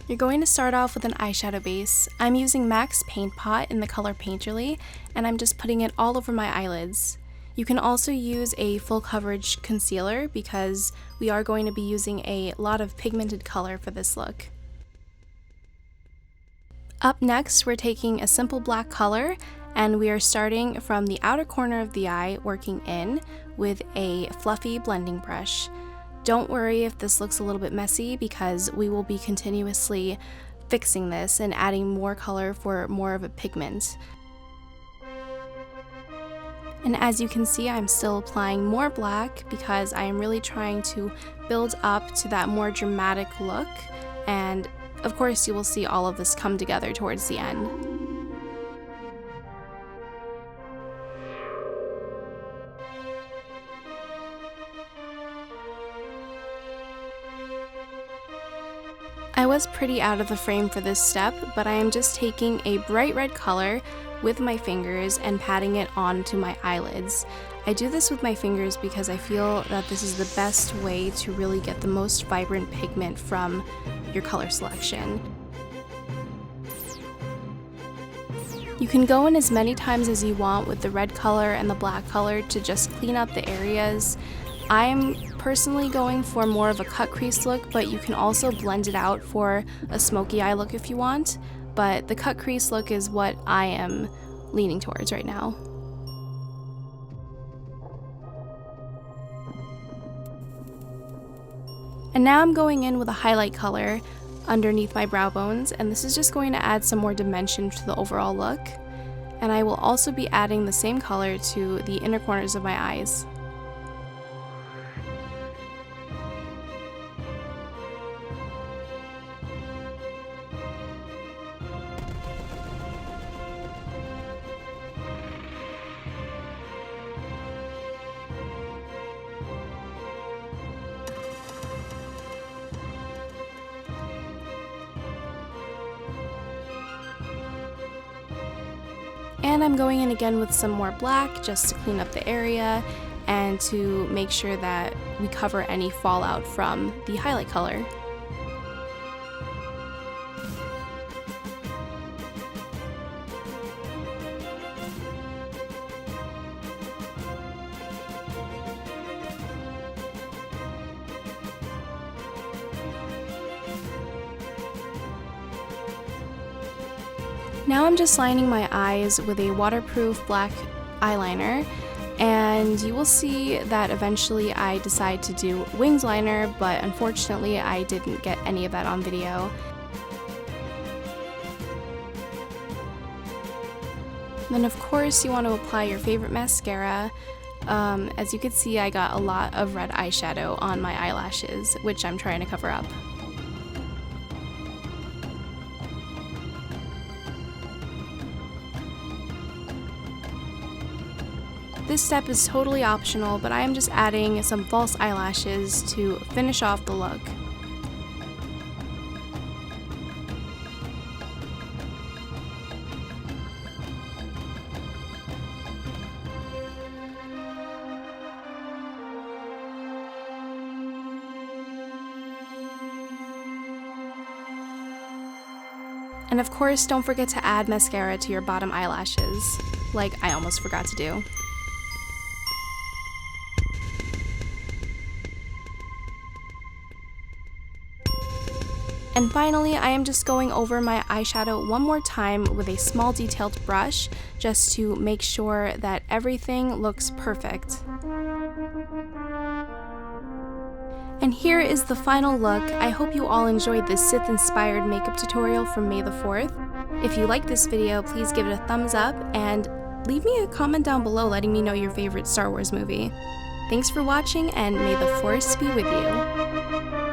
You're going to start off with an eyeshadow base. I'm using MAC's Paint Pot in the color Painterly, and I'm just putting it all over my eyelids. You can also use a full coverage concealer because we are going to be using a lot of pigmented color for this look. Up next, we're taking a simple black color, and we are starting from the outer corner of the eye, working in with a fluffy blending brush. Don't worry if this looks a little bit messy because we will be continuously fixing this and adding more color for more of a pigment. And as you can see, I'm still applying more black because I am really trying to build up to that more dramatic look, and of course you will see all of this come together towards the end. I was pretty out of the frame for this step, but I am just taking a bright red color with my fingers and patting it onto my eyelids. I do this with my fingers because I feel that this is the best way to really get the most vibrant pigment from your color selection. You can go in as many times as you want with the red color and the black color to just clean up the areas. I'm personally going for more of a cut crease look, but you can also blend it out for a smoky eye look if you want, but the cut crease look is what I am leaning towards right now. And now I'm going in with a highlight color underneath my brow bones, and this is just going to add some more dimension to the overall look. And I will also be adding the same color to the inner corners of my eyes. And I'm going in again with some more black just to clean up the area and to make sure that we cover any fallout from the highlight color. Now I'm just lining my eyes with a waterproof black eyeliner, and you will see that eventually I decide to do winged liner, but unfortunately I didn't get any of that on video. Then of course you want to apply your favorite mascara. As you can see, I got a lot of red eyeshadow on my eyelashes, which I'm trying to cover up. This step is totally optional, but I am just adding some false eyelashes to finish off the look. And of course, don't forget to add mascara to your bottom eyelashes, like I almost forgot to do. And finally, I am just going over my eyeshadow one more time with a small detailed brush just to make sure that everything looks perfect. And here is the final look. I hope you all enjoyed this Sith-inspired makeup tutorial from May the 4th. If you like this video, please give it a thumbs up and leave me a comment down below letting me know your favorite Star Wars movie. Thanks for watching, and may the Force be with you.